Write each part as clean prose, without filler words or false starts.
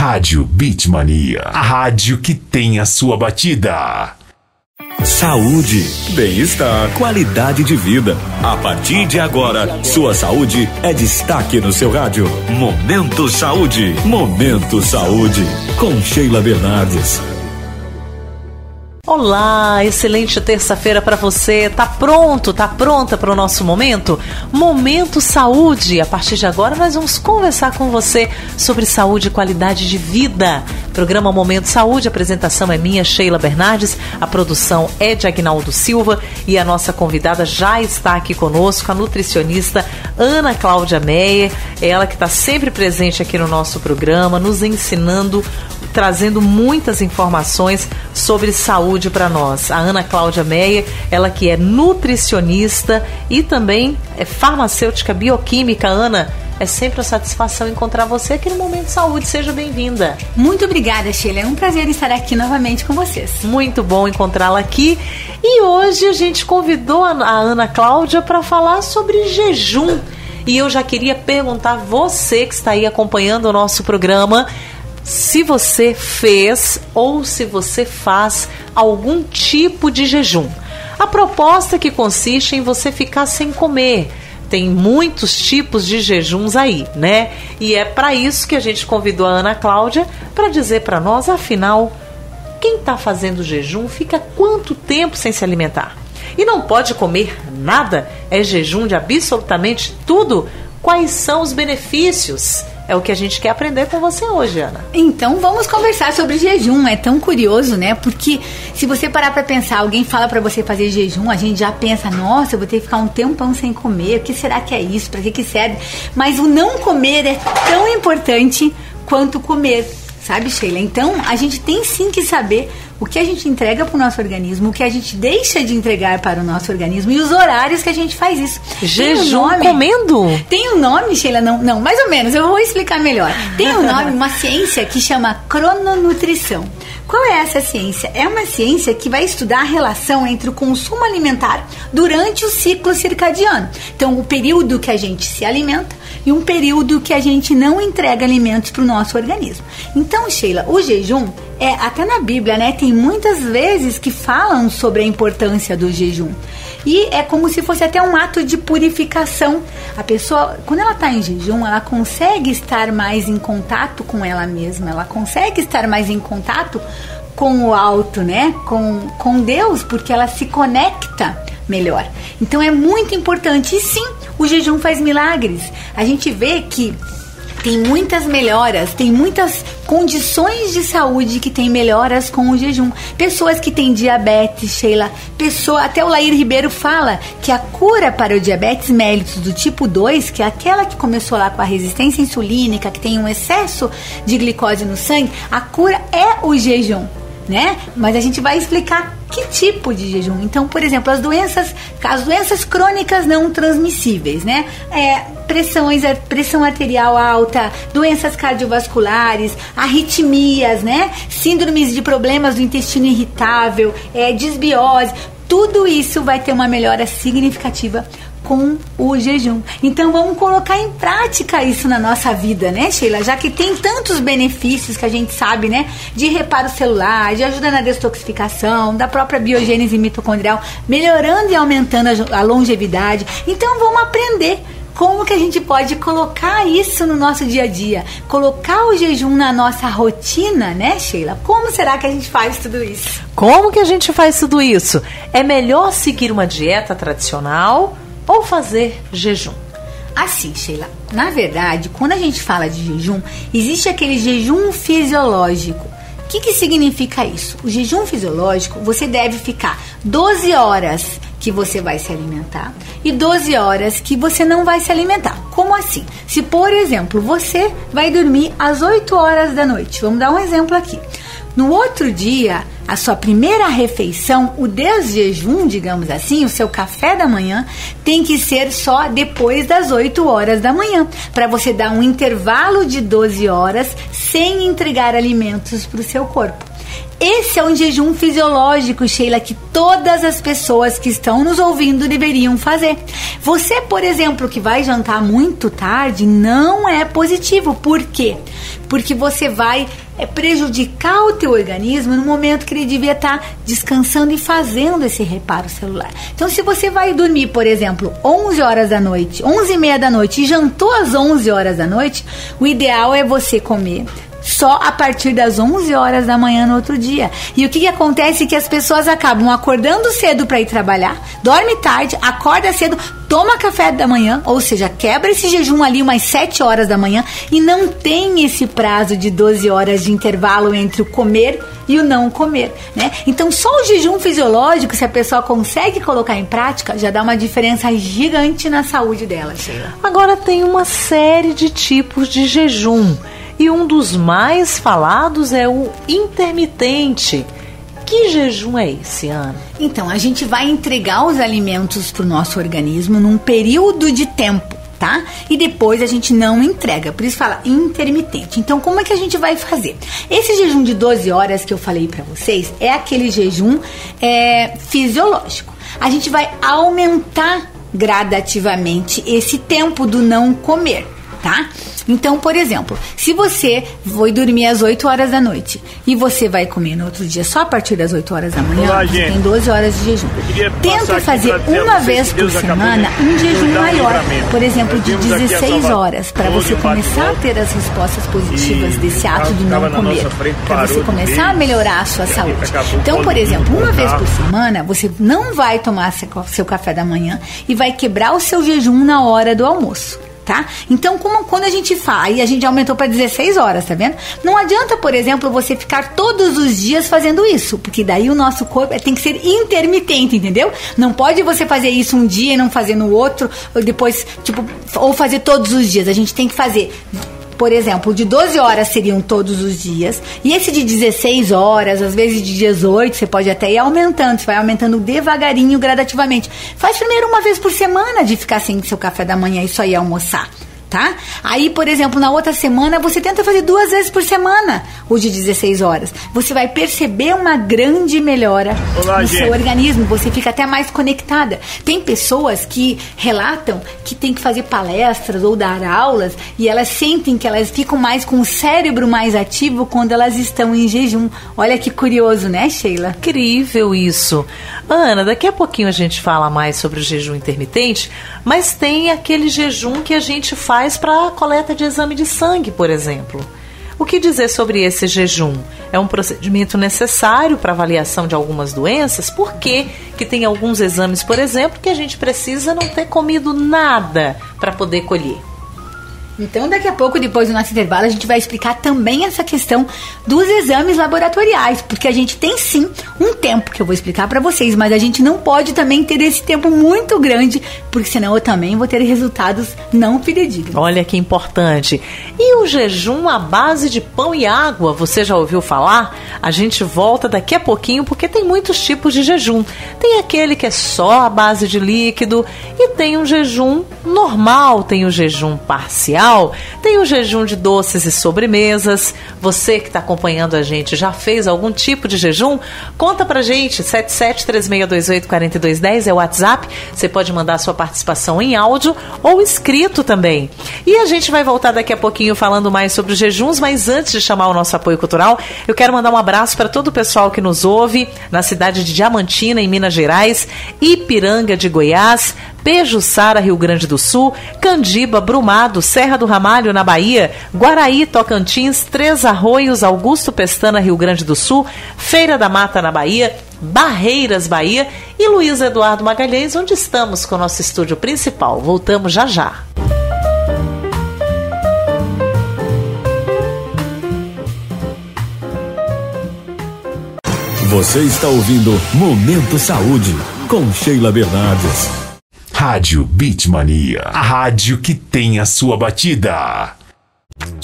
Rádio Beatmania, a rádio que tem a sua batida. Saúde, bem-estar, qualidade de vida. A partir de agora, sua saúde é destaque no seu rádio. Momento Saúde. Momento Saúde. Com Sheila Bernardes. Olá, excelente terça-feira para você. Tá pronta para o nosso momento? Momento Saúde. A partir de agora nós vamos conversar com você sobre saúde e qualidade de vida. Programa Momento Saúde, a apresentação é minha, Sheila Bernardes, a produção é de Agnaldo Silva e a nossa convidada já está aqui conosco, a nutricionista Ana Cláudia Meyer, ela que está sempre presente aqui no nosso programa, nos ensinando, trazendo muitas informações sobre saúde para nós. A Ana Cláudia Meyer, ela que é nutricionista e também é farmacêutica bioquímica. Ana, é sempre uma satisfação encontrar você aqui no Momento Saúde. Seja bem-vinda. Muito obrigada, Sheila. É um prazer estar aqui novamente com vocês. Muito bom encontrá-la aqui. E hoje a gente convidou a Ana Cláudia para falar sobre jejum. E eu já queria perguntar a você que está aí acompanhando o nosso programa, se você fez ou se você faz algum tipo de jejum. A proposta que consiste em você ficar sem comer. Tem muitos tipos de jejuns aí, né? E é para isso que a gente convidou a Ana Cláudia para dizer para nós, afinal, quem está fazendo jejum fica quanto tempo sem se alimentar? E não pode comer nada? É jejum de absolutamente tudo? Quais são os benefícios? É o que a gente quer aprender com você hoje, Ana. Então vamos conversar sobre jejum. É tão curioso, né? Porque se você parar pra pensar, alguém fala pra você fazer jejum, a gente já pensa, nossa, eu vou ter que ficar um tempão sem comer. O que será que é isso? Pra que serve? Mas o não comer é tão importante quanto comer, sabe, Sheila? Então a gente tem sim que saber o que a gente entrega para o nosso organismo, o que a gente deixa de entregar para o nosso organismo e os horários que a gente faz isso. Jejum comendo? Tem um nome, Sheila? Não, mais ou menos, eu vou explicar melhor. Tem um nome, uma ciência que chama crononutrição. Qual é essa ciência? É uma ciência que vai estudar a relação entre o consumo alimentar durante o ciclo circadiano. Então, o período que a gente se alimenta e um período que a gente não entrega alimentos para o nosso organismo. Então, Sheila, o jejum, até na Bíblia, né, tem muitas vezes que falam sobre a importância do jejum. E é como se fosse até um ato de purificação. A pessoa, quando ela está em jejum, ela consegue estar mais em contato com ela mesma, ela consegue estar mais em contato com o alto, né? Com Deus, porque ela se conecta melhor. Então é muito importante. E sim, o jejum faz milagres. A gente vê que tem muitas melhoras, tem muitas condições de saúde que tem melhoras com o jejum. Pessoas que têm diabetes, Sheila, até o Lair Ribeiro fala que a cura para o diabetes mellitus do tipo 2, que é aquela que começou lá com a resistência insulínica, que tem um excesso de glicose no sangue, a cura é o jejum, né? Mas a gente vai explicar que tipo de jejum. Então, por exemplo, as doenças crônicas não transmissíveis, né? Pressão arterial alta, doenças cardiovasculares, arritmias, né? Síndromes de problemas do intestino irritável, desbiose, tudo isso vai ter uma melhora significativa com o jejum. Então vamos colocar em prática isso na nossa vida, né, Sheila? Já que tem tantos benefícios que a gente sabe, né? De reparo celular, de ajuda na detoxificação, da própria biogênese mitocondrial, melhorando e aumentando a longevidade. Então vamos aprender como que a gente pode colocar isso no nosso dia a dia, colocar o jejum na nossa rotina, né, Sheila? Como será que a gente faz tudo isso? Como que a gente faz tudo isso? É melhor seguir uma dieta tradicional ou fazer jejum? Assim, Sheila, na verdade, quando a gente fala de jejum, existe aquele jejum fisiológico. O que significa isso? O jejum fisiológico, você deve ficar 12 horas que você vai se alimentar e 12 horas que você não vai se alimentar. Como assim? Se, por exemplo, você vai dormir às 8 horas da noite, vamos dar um exemplo aqui. No outro dia, a sua primeira refeição, o desjejum, digamos assim, o seu café da manhã, tem que ser só depois das 8 horas da manhã, para você dar um intervalo de 12 horas sem entregar alimentos para o seu corpo. esse é um jejum fisiológico, Sheila, que todas as pessoas que estão nos ouvindo deveriam fazer. Você, por exemplo, que vai jantar muito tarde, não é positivo. Por quê? Porque você vai prejudicar o teu organismo no momento que ele devia estar descansando e fazendo esse reparo celular. Então, se você vai dormir, por exemplo, 11 horas da noite, 11h30 da noite e jantou às 11 horas da noite, o ideal é você comer só a partir das 11 horas da manhã no outro dia. E o que acontece é que as pessoas acabam acordando cedo para ir trabalhar, dorme tarde, acorda cedo, toma café da manhã, ou seja, quebra esse jejum ali umas 7 horas da manhã e não tem esse prazo de 12 horas de intervalo entre o comer e o não comer, né? Então, só o jejum fisiológico, se a pessoa consegue colocar em prática, já dá uma diferença gigante na saúde dela, Sheila. Agora, tem uma série de tipos de jejum. E um dos mais falados é o intermitente. Que jejum é esse, Ana? Então, a gente vai entregar os alimentos para o nosso organismo num período de tempo, tá? E depois a gente não entrega, por isso fala intermitente. Então, como é que a gente vai fazer? Esse jejum de 12 horas que eu falei para vocês é aquele jejum fisiológico. A gente vai aumentar gradativamente esse tempo do não comer, tá? Então, por exemplo, se você foi dormir às 8 horas da noite e você vai comer no outro dia só a partir das 8 horas da manhã, olá, você gente. tem 12 horas de jejum. Tenta fazer uma vez por semana um jejum maior, por exemplo, de 16 horas, para você começar a ter as respostas positivas desse ato do não comer, para você começar a melhorar a sua saúde. Então, por exemplo, uma vez por semana, você não vai tomar seu café da manhã e vai quebrar o seu jejum na hora do almoço. Tá? Então, quando a gente faz, e a gente aumentou para 16 horas, tá vendo? Não adianta, por exemplo, você ficar todos os dias fazendo isso, porque daí o nosso corpo tem que ser intermitente, entendeu? Não pode você fazer isso um dia e não fazer no outro, ou depois, ou fazer todos os dias. A gente tem que fazer, por exemplo, de 12 horas seriam todos os dias, e esse de 16 horas, às vezes de 18, você pode até ir aumentando, você vai aumentando devagarinho, gradativamente. Faz primeiro uma vez por semana de ficar sem seu café da manhã e só ir almoçar, tá? Aí, por exemplo, na outra semana, você tenta fazer 2 vezes por semana, o de 16 horas. Você vai perceber uma grande melhora no seu organismo, você fica até mais conectada. Tem pessoas que relatam que tem que fazer palestras ou dar aulas e elas sentem que elas ficam mais com o cérebro mais ativo quando elas estão em jejum. Olha que curioso, né, Sheila? Incrível isso. Ana, daqui a pouquinho a gente fala mais sobre o jejum intermitente, mas tem aquele jejum que a gente faz para a coleta de exame de sangue, por exemplo. O que dizer sobre esse jejum? É um procedimento necessário para avaliação de algumas doenças? Por que tem alguns exames, por exemplo, que a gente precisa não ter comido nada para poder colher? Então, daqui a pouco, depois do nosso intervalo, a gente vai explicar também essa questão dos exames laboratoriais, porque a gente tem sim um tempo que eu vou explicar para vocês, mas a gente não pode também ter esse tempo muito grande, porque senão eu também vou ter resultados não fidedignos. Olha que importante. E o jejum à base de pão e água, você já ouviu falar? A gente volta daqui a pouquinho, porque tem muitos tipos de jejum. Tem aquele que é só à base de líquido, e tem um jejum normal, tem o jejum parcial, tem o jejum de doces e sobremesas. Você que está acompanhando a gente já fez algum tipo de jejum? Conta pra gente, 7736284210 é o WhatsApp. Você pode mandar sua participação em áudio ou escrito também. E a gente vai voltar daqui a pouquinho falando mais sobre os jejuns, mas antes de chamar o nosso apoio cultural, eu quero mandar um abraço para todo o pessoal que nos ouve na cidade de Diamantina, em Minas Gerais, Ipiranga de Goiás, Pejuçara, Rio Grande do Sul, Candiba, Brumado, Serra do Ramalho, na Bahia, Guaraí, Tocantins, Três Arroios, Augusto Pestana, Rio Grande do Sul, Feira da Mata, na Bahia, Barreiras, Bahia, e Luiz Eduardo Magalhães, onde estamos com o nosso estúdio principal. Voltamos já já. Você está ouvindo Momento Saúde, com Sheila Bernardes. Rádio Beatmania, a rádio que tem a sua batida.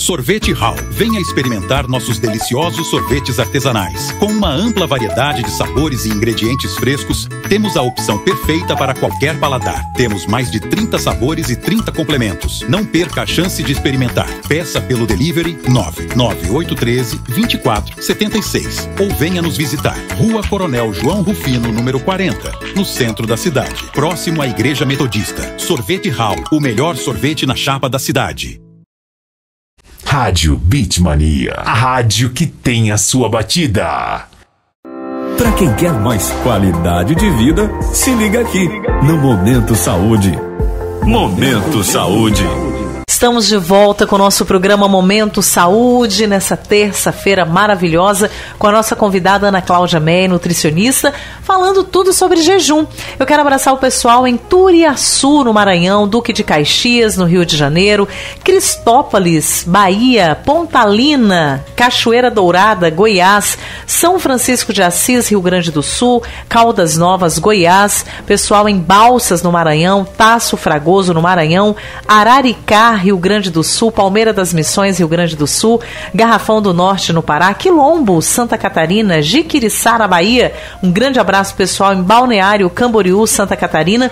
Sorvete Hall. Venha experimentar nossos deliciosos sorvetes artesanais. Com uma ampla variedade de sabores e ingredientes frescos, temos a opção perfeita para qualquer paladar. Temos mais de 30 sabores e 30 complementos. Não perca a chance de experimentar. Peça pelo delivery 99813-2476 ou venha nos visitar. Rua Coronel João Rufino, número 40, no centro da cidade, próximo à Igreja Metodista. Sorvete Hall, o melhor sorvete na chapa da cidade. Rádio Beatmania, a rádio que tem a sua batida. Para quem quer mais qualidade de vida, se liga aqui no Momento Saúde. Momento Saúde. Estamos de volta com o nosso programa Momento Saúde, nessa terça-feira maravilhosa, com a nossa convidada Ana Cláudia May, nutricionista, falando tudo sobre jejum. Eu quero abraçar o pessoal em Turiaçu, no Maranhão, Duque de Caxias, no Rio de Janeiro, Cristópolis, Bahia, Pontalina, Cachoeira Dourada, Goiás, São Francisco de Assis, Rio Grande do Sul, Caldas Novas, Goiás, pessoal em Balsas, no Maranhão, Taço Fragoso, no Maranhão, Araricá, Rio Grande do Sul, Palmeira das Missões, Rio Grande do Sul, Garrafão do Norte, no Pará, Quilombo, Santa Catarina, Jiquiriçá, na Bahia. Um grande abraço, pessoal, em Balneário Camboriú, Santa Catarina,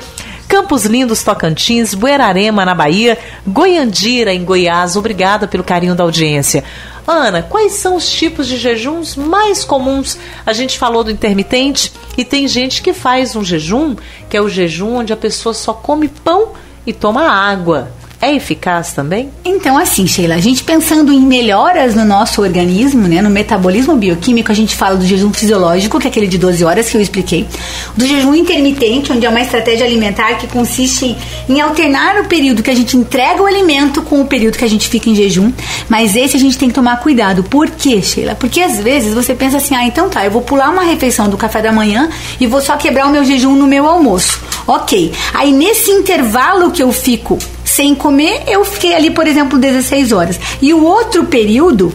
Campos Lindos, Tocantins, Buerarema, na Bahia, Goiandira, em Goiás. Obrigada pelo carinho da audiência. Ana, quais são os tipos de jejuns mais comuns? A gente falou do intermitente e tem gente que faz um jejum, que é o jejum onde a pessoa só come pão e toma água. É eficaz também? Então, assim, Sheila, a gente pensando em melhoras no nosso organismo, né, no metabolismo bioquímico, a gente fala do jejum fisiológico, que é aquele de 12 horas que eu expliquei, do jejum intermitente, onde é uma estratégia alimentar que consiste em alternar o período que a gente entrega o alimento com o período que a gente fica em jejum, mas esse a gente tem que tomar cuidado. Por quê, Sheila? Porque às vezes você pensa assim, então tá, eu vou pular uma refeição do café da manhã e vou só quebrar o meu jejum no meu almoço. Ok, aí nesse intervalo que eu fico sem comer, eu fiquei ali, por exemplo, 16 horas. E o outro período,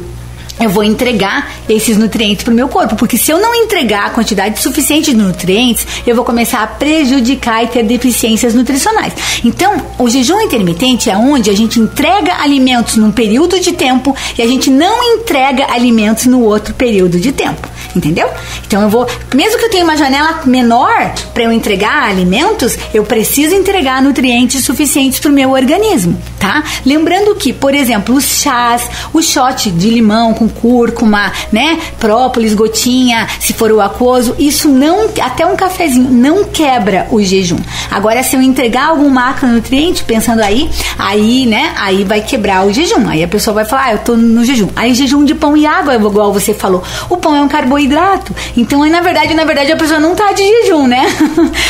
eu vou entregar esses nutrientes para o meu corpo, porque se eu não entregar a quantidade suficiente de nutrientes, eu vou começar a prejudicar e ter deficiências nutricionais. Então, o jejum intermitente é onde a gente entrega alimentos num período de tempo e a gente não entrega alimentos no outro período de tempo, entendeu? Então, eu vou, mesmo que eu tenha uma janela menor para eu entregar alimentos, eu preciso entregar nutrientes suficientes para o meu organismo, tá? Lembrando que, por exemplo, os chás, o shot de limão com cúrcuma, né, própolis, gotinha, se for o aquoso, isso não, até um cafezinho, não quebra o jejum. Agora, se eu entregar algum macronutriente, pensando aí, né, aí vai quebrar o jejum. Aí a pessoa vai falar, eu tô no jejum. Aí jejum de pão e água, igual você falou. O pão é um carboidrato. Então, aí, na verdade, a pessoa não tá de jejum, né?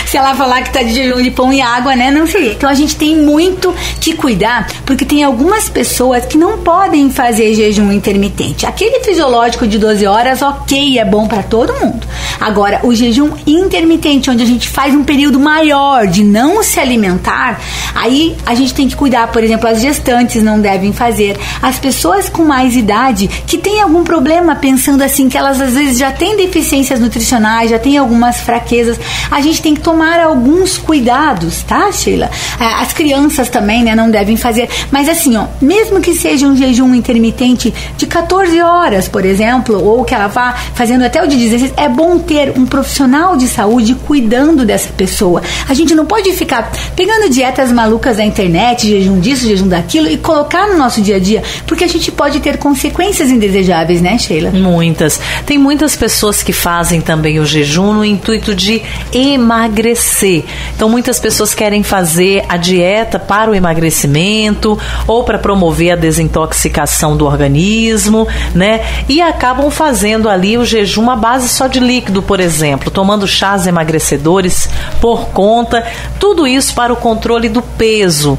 Se ela falar que tá de jejum de pão e água, né, não sei. Então, a gente tem muito que cuidar, porque tem algumas pessoas que não podem fazer jejum intermitente. Aquele fisiológico de 12 horas, ok, é bom para todo mundo. Agora, o jejum intermitente, onde a gente faz um período maior de não se alimentar, aí a gente tem que cuidar. Por exemplo, as gestantes não devem fazer. As pessoas com mais idade que têm algum problema, pensando assim, que elas às vezes já têm deficiências nutricionais, já têm algumas fraquezas, a gente tem que tomar alguns cuidados, tá, Sheila? As crianças também, né, não devem fazer. Mas assim, ó, mesmo que seja um jejum intermitente de 14 horas, por exemplo, ou que ela vá fazendo até o de 16, é bom ter um profissional de saúde cuidando dessa pessoa. A gente não pode ficar pegando dietas malucas da internet, jejum disso, jejum daquilo, e colocar no nosso dia a dia, porque a gente pode ter consequências indesejáveis, né, Sheila? Muitas. Tem muitas pessoas que fazem também o jejum no intuito de emagrecer. Então, muitas pessoas querem fazer a dieta para o emagrecimento ou para promover a desintoxicação do organismo, né? E acabam fazendo ali o jejum à base só de líquido, por exemplo, tomando chás emagrecedores por conta, tudo isso para o controle do peso.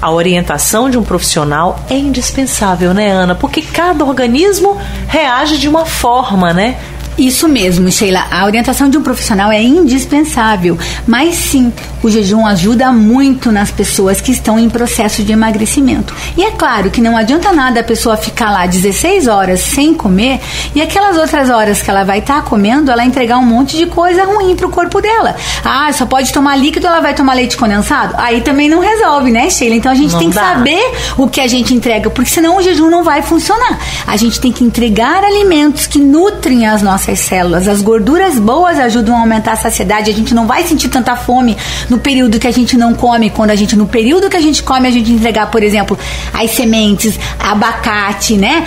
A orientação de um profissional é indispensável, né, Ana? Porque cada organismo reage de uma forma, né? Isso mesmo, Sheila. A orientação de um profissional é indispensável. Mas sim, o jejum ajuda muito nas pessoas que estão em processo de emagrecimento. E é claro que não adianta nada a pessoa ficar lá 16 horas sem comer e aquelas outras horas que ela vai estar comendo, ela entregar um monte de coisa ruim pro corpo dela. Ah, só pode tomar líquido, ela vai tomar leite condensado? Aí também não resolve, né, Sheila? Então a gente tem que saber o que a gente entrega, porque senão o jejum não vai funcionar. A gente tem que entregar alimentos que nutrem as nossas células. As gorduras boas ajudam a aumentar a saciedade. A gente não vai sentir tanta fome no período que a gente não come, quando no período que a gente come, a gente entregar, por exemplo, as sementes, abacate, né?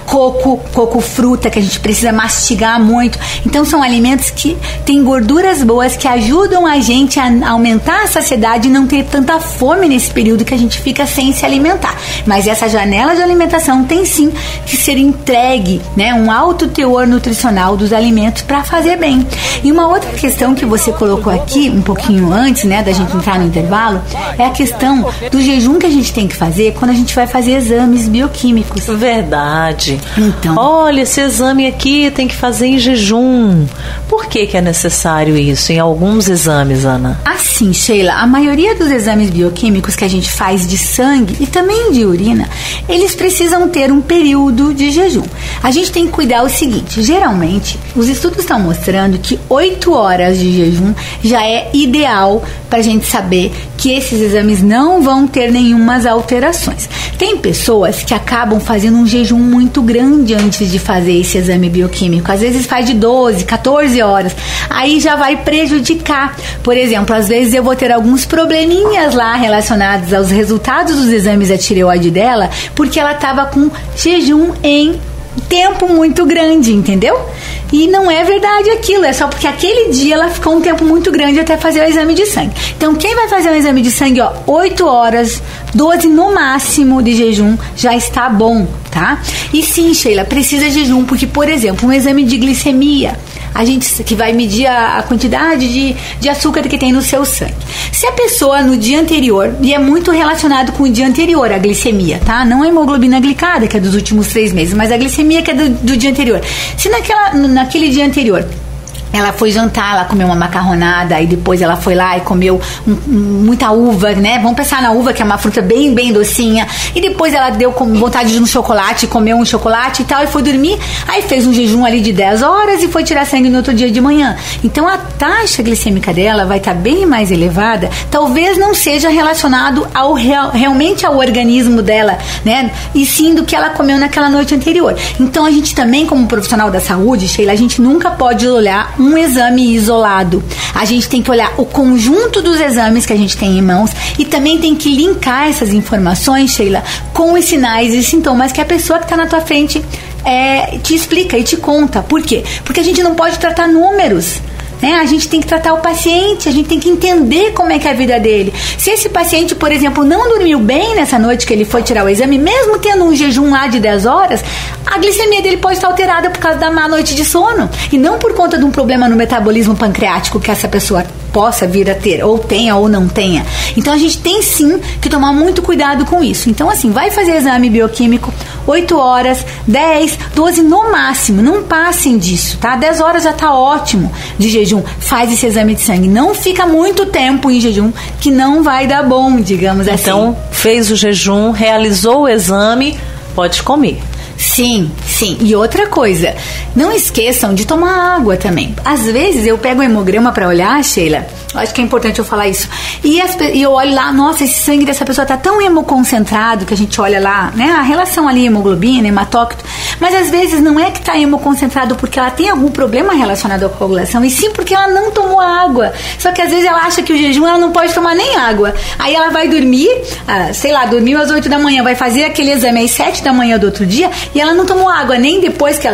Coco fruta, que a gente precisa mastigar muito. Então são alimentos que têm gorduras boas que ajudam a gente a aumentar a saciedade e não ter tanta fome nesse período que a gente fica sem se alimentar. Mas essa janela de alimentação tem sim que ser entregue, né? Um alto teor nutricional dos alimentos para fazer bem. E uma outra questão que você colocou aqui um pouquinho antes, né, da gente entrar no intervalo, é a questão do jejum que a gente tem que fazer quando a gente vai fazer exames bioquímicos. Verdade. Então, olha, esse exame aqui tem que fazer em jejum. Por que é necessário isso em alguns exames, Ana? Assim, Sheila, a maioria dos exames bioquímicos que a gente faz de sangue e também de urina, eles precisam ter um período de jejum. A gente tem que cuidar o seguinte, geralmente, os estudos estão mostrando que 8 horas de jejum já é ideal para a gente saber que esses exames não vão ter nenhumas alterações. Tem pessoas que acabam fazendo um jejum muito grande antes de fazer esse exame bioquímico. Às vezes faz de 12, 14 horas. Aí já vai prejudicar. Por exemplo, às vezes eu vou ter alguns probleminhas lá relacionados aos resultados dos exames da tireoide dela, porque ela estava com jejum em tempo muito grande, entendeu? E não é verdade aquilo, é só porque aquele dia ela ficou um tempo muito grande até fazer o exame de sangue. Então, quem vai fazer o exame de sangue, 8 horas, 12 no máximo de jejum, já está bom, tá? E sim, Sheila, precisa de jejum, porque, por exemplo, um exame de glicemia, a gente que vai medir a quantidade de açúcar que tem no seu sangue. Se a pessoa no dia anterior, e é muito relacionado com o dia anterior, a glicemia, tá? Não a hemoglobina glicada, que é dos últimos 3 meses, mas a glicemia que é do dia anterior. Se naquele dia anterior ela foi jantar, ela comeu uma macarronada, e depois ela foi lá e comeu muita uva, né? Vamos pensar na uva, que é uma fruta bem, bem docinha. E depois ela deu vontade de um chocolate, comeu um chocolate e tal, e foi dormir. Aí fez um jejum ali de 10 horas e foi tirar sangue no outro dia de manhã. Então a taxa glicêmica dela vai estar bem mais elevada. Talvez não seja relacionado realmente ao organismo dela, né? E sim do que ela comeu naquela noite anterior. Então a gente também, como profissional da saúde, Sheila, a gente nunca pode olhar um exame isolado. A gente tem que olhar o conjunto dos exames que a gente tem em mãos e também tem que linkar essas informações, Sheila, com os sinais e sintomas que a pessoa que está na tua frente te explica e te conta. Por quê? Porque a gente não pode tratar números. A gente tem que tratar o paciente, a gente tem que entender como é que é a vida dele. Se esse paciente, por exemplo, não dormiu bem nessa noite que ele foi tirar o exame, mesmo tendo um jejum lá de 10 horas, a glicemia dele pode estar alterada por causa da má noite de sono e não por conta de um problema no metabolismo pancreático que essa pessoa possa vir a ter, ou tenha ou não tenha. Então a gente tem sim que tomar muito cuidado com isso. Então assim, vai fazer exame bioquímico 8 horas, 10, 12 no máximo, não passem disso, tá? 10 horas já tá ótimo de jejum. Faz esse exame de sangue, não fica muito tempo em jejum, que não vai dar bom, digamos assim. Então, fez o jejum, realizou o exame, pode comer. Sim, sim. E outra coisa, não esqueçam de tomar água também. Às vezes eu pego o hemograma pra olhar, Sheila, acho que é importante eu falar isso, e eu olho lá, nossa, esse sangue dessa pessoa tá tão hemoconcentrado, que a gente olha lá, né, a relação ali, hemoglobina, hematócrito, mas às vezes não é que tá hemoconcentrado porque ela tem algum problema relacionado à coagulação, e sim porque ela não tomou água. Só que às vezes ela acha que o jejum ela não pode tomar nem água. Aí ela vai dormir, dormiu às 8 da manhã, vai fazer aquele exame às 7 da manhã do outro dia, e ela não tomou água nem depois que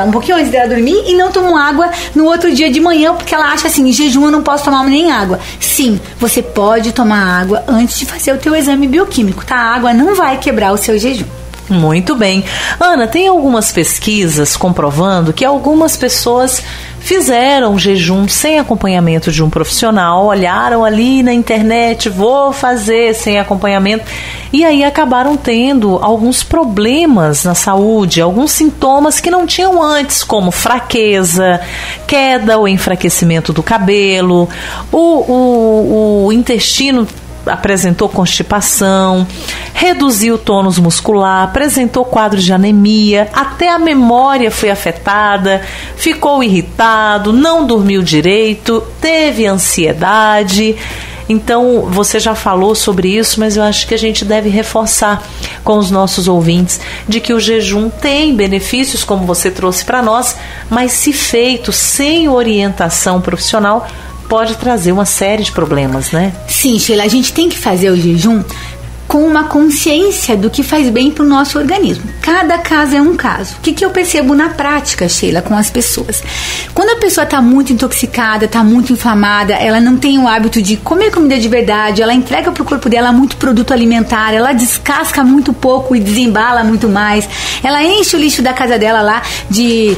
um pouquinho antes dela dormir, e não tomou água no outro dia de manhã, porque ela acha assim, em jejum eu não posso tomar nem água. Sim, você pode tomar água antes de fazer o teu exame bioquímico, tá? A água não vai quebrar o seu jejum. Muito bem. Ana, tem algumas pesquisas comprovando que algumas pessoas fizeram jejum sem acompanhamento de um profissional, olharam ali na internet, vou fazer sem acompanhamento, e aí acabaram tendo alguns problemas na saúde, alguns sintomas que não tinham antes, como fraqueza, queda ou enfraquecimento do cabelo, o intestino apresentou constipação, reduziu o tônus muscular, apresentou quadros de anemia, até a memória foi afetada, ficou irritado, não dormiu direito, teve ansiedade. Então, você já falou sobre isso, mas eu acho que a gente deve reforçar com os nossos ouvintes de que o jejum tem benefícios, como você trouxe para nós, mas se feito sem orientação profissional, pode trazer uma série de problemas, né? Sim, Sheila, a gente tem que fazer o jejum com uma consciência do que faz bem para o nosso organismo. Cada caso é um caso. O que eu percebo na prática, Sheila, com as pessoas? Quando a pessoa está muito intoxicada, está muito inflamada, ela não tem o hábito de comer comida de verdade, ela entrega para o corpo dela muito produto alimentar, ela descasca muito pouco e desembala muito mais, ela enche o lixo da casa dela lá de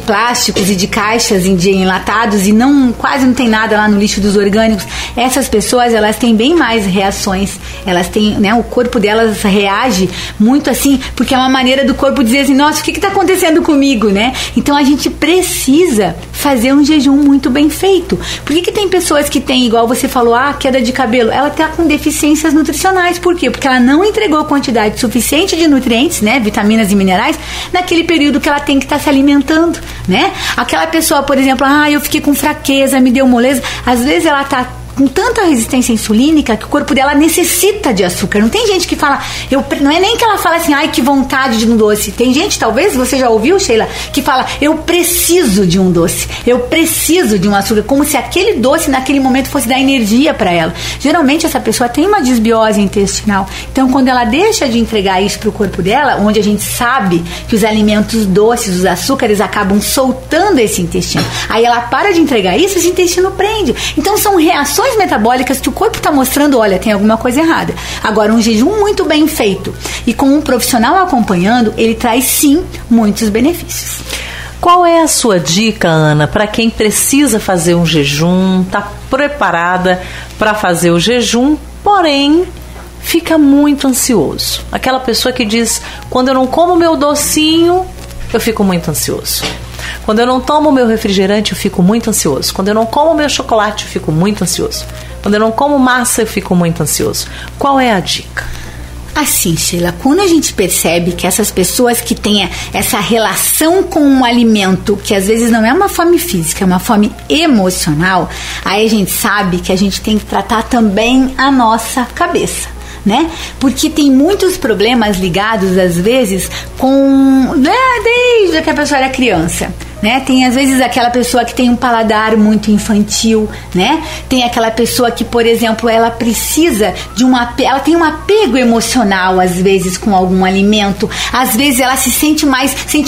plásticos e de caixas de enlatados e quase não tem nada lá no lixo dos orgânicos. Essas pessoas, elas têm bem mais reações, elas têm, né, o corpo delas reage muito assim, porque é uma maneira do corpo dizer assim, nossa, o que está acontecendo comigo, né? Então a gente precisa fazer um jejum muito bem feito. Por que tem pessoas que têm, igual você falou, queda de cabelo, ela está com deficiências nutricionais? Por quê? Porque ela não entregou quantidade suficiente de nutrientes, né, vitaminas e minerais, naquele período que ela tem que estar se alimentando, né? Aquela pessoa, por exemplo, eu fiquei com fraqueza, me deu moleza, às vezes ela está com tanta resistência insulínica que o corpo dela necessita de açúcar. Não tem gente que fala, não é nem que ela fala assim, ai, que vontade de um doce. Tem gente, talvez você já ouviu, Sheila, que fala, eu preciso de um doce, eu preciso de um açúcar, como se aquele doce naquele momento fosse dar energia para ela. Geralmente essa pessoa tem uma desbiose intestinal. Então quando ela deixa de entregar isso para o corpo dela, onde a gente sabe que os alimentos doces, os açúcares acabam soltando esse intestino, aí ela para de entregar isso, esse intestino prende. Então são reações metabólicas que o corpo está mostrando, olha, tem alguma coisa errada. Agora, um jejum muito bem feito e com um profissional acompanhando, ele traz sim muitos benefícios. Qual é a sua dica, Ana, para quem precisa fazer um jejum, está preparada para fazer o jejum, porém fica muito ansioso? Aquela pessoa que diz, quando eu não como meu docinho, eu fico muito ansioso. Quando eu não tomo meu refrigerante, eu fico muito ansioso. Quando eu não como meu chocolate, eu fico muito ansioso. Quando eu não como massa, eu fico muito ansioso. Qual é a dica? Assim, Sheila, quando a gente percebe que essas pessoas que têm essa relação com um alimento, que às vezes não é uma fome física, é uma fome emocional, aí a gente sabe que a gente tem que tratar também a nossa cabeça, né? Porque tem muitos problemas ligados, às vezes, desde que a pessoa era criança, né? Tem às vezes aquela pessoa que tem um paladar muito infantil, né? Tem aquela pessoa que, por exemplo, ela precisa de ela tem um apego emocional às vezes com algum alimento, às vezes ela sente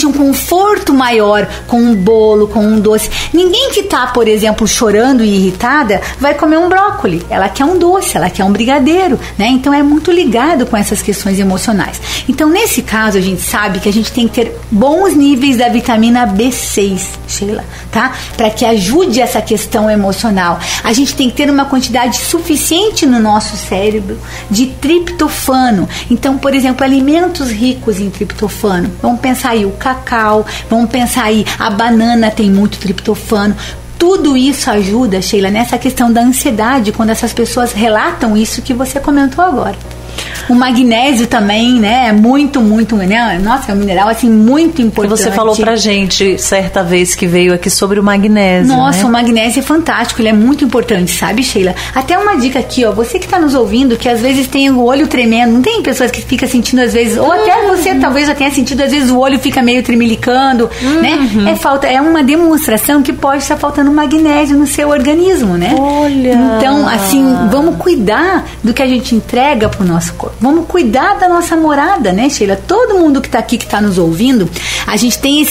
um conforto maior com um bolo, com um doce. Ninguém que tá, por exemplo, chorando e irritada vai comer um brócoli, ela quer um doce, ela quer um brigadeiro, né? Então é muito ligado com essas questões emocionais. Então nesse caso a gente sabe que a gente tem que ter bons níveis da vitamina B6, Sheila, tá? Para que ajude essa questão emocional. A gente tem que ter uma quantidade suficiente no nosso cérebro de triptofano. Então, por exemplo, alimentos ricos em triptofano. Vamos pensar aí o cacau, vamos pensar aí a banana tem muito triptofano. Tudo isso ajuda, Sheila, nessa questão da ansiedade, quando essas pessoas relatam isso que você comentou agora. O magnésio também, né? É muito, né? Nossa, é um mineral, assim, muito importante. Você falou pra gente, certa vez que veio aqui, sobre o magnésio, Nossa, né? O magnésio é fantástico, ele é muito importante, sabe, Sheila? Até uma dica aqui, ó, você que tá nos ouvindo, que às vezes tem o olho tremendo, não tem pessoas que ficam sentindo às vezes, ou até você talvez já tenha sentido, às vezes o olho fica meio tremelicando, né? É uma demonstração que pode estar faltando magnésio no seu organismo, né? Olha! Então, assim, vamos cuidar do que a gente entrega pro nosso corpo. Vamos cuidar da nossa morada, né, Sheila? Todo mundo que está aqui, que está nos ouvindo, a gente tem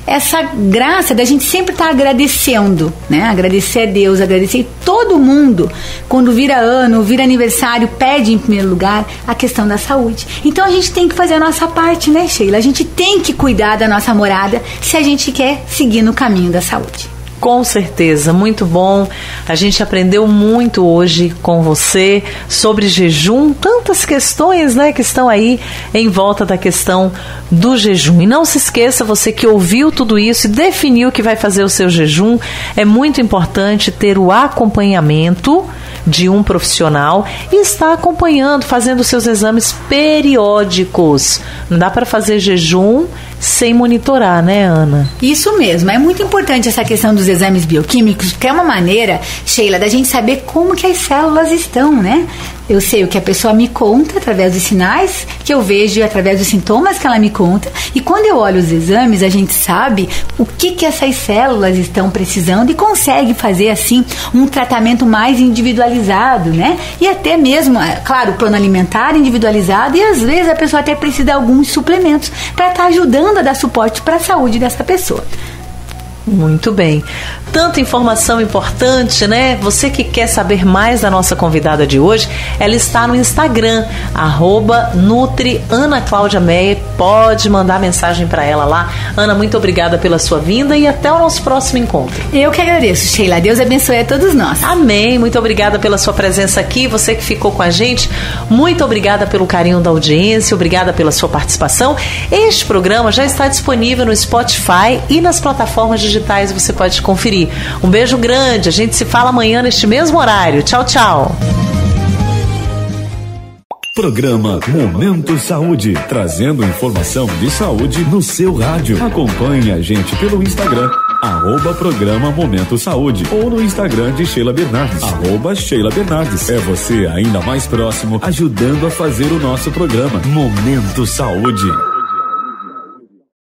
essa graça da gente sempre estar agradecendo, né? Agradecer a Deus, agradecer todo mundo. Quando vira ano, vira aniversário, pede em primeiro lugar a questão da saúde. Então a gente tem que fazer a nossa parte, né, Sheila? A gente tem que cuidar da nossa morada se a gente quer seguir no caminho da saúde. Com certeza, muito bom. A gente aprendeu muito hoje com você sobre jejum, tantas questões, né, que estão aí em volta da questão do jejum. E não se esqueça, você que ouviu tudo isso e definiu que vai fazer o seu jejum, é muito importante ter o acompanhamento de um profissional e estar acompanhando, fazendo seus exames periódicos. Não dá para fazer jejum sem monitorar, né, Ana? Isso mesmo, é muito importante essa questão dos exames bioquímicos, porque é uma maneira, Sheila, da gente saber como que as células estão, né? Eu sei o que a pessoa me conta através dos sinais que eu vejo, através dos sintomas que ela me conta, e quando eu olho os exames, a gente sabe o que essas células estão precisando e consegue fazer, assim, um tratamento mais individualizado, né? E até mesmo, claro, o plano alimentar individualizado, e às vezes a pessoa até precisa de alguns suplementos para estar ajudando a dar suporte para a saúde dessa pessoa. Muito bem. Tanta informação importante, né? Você que quer saber mais da nossa convidada de hoje, ela está no Instagram, @NutriAnaClaudiaMeyer. Pode mandar mensagem para ela lá. Ana, muito obrigada pela sua vinda e até o nosso próximo encontro. Eu que agradeço, Sheila. Deus abençoe a todos nós. Amém. Muito obrigada pela sua presença aqui. Você que ficou com a gente, muito obrigada pelo carinho da audiência, obrigada pela sua participação. Este programa já está disponível no Spotify e nas plataformas digitais, você pode conferir. Um beijo grande, a gente se fala amanhã neste mesmo horário. Tchau, tchau. Programa Momento Saúde, trazendo informação de saúde no seu rádio. Acompanhe a gente pelo Instagram, @programa Momento Saúde, ou no Instagram de Sheila Bernardes, @Sheila Bernardes. É você ainda mais próximo, ajudando a fazer o nosso programa Momento Saúde.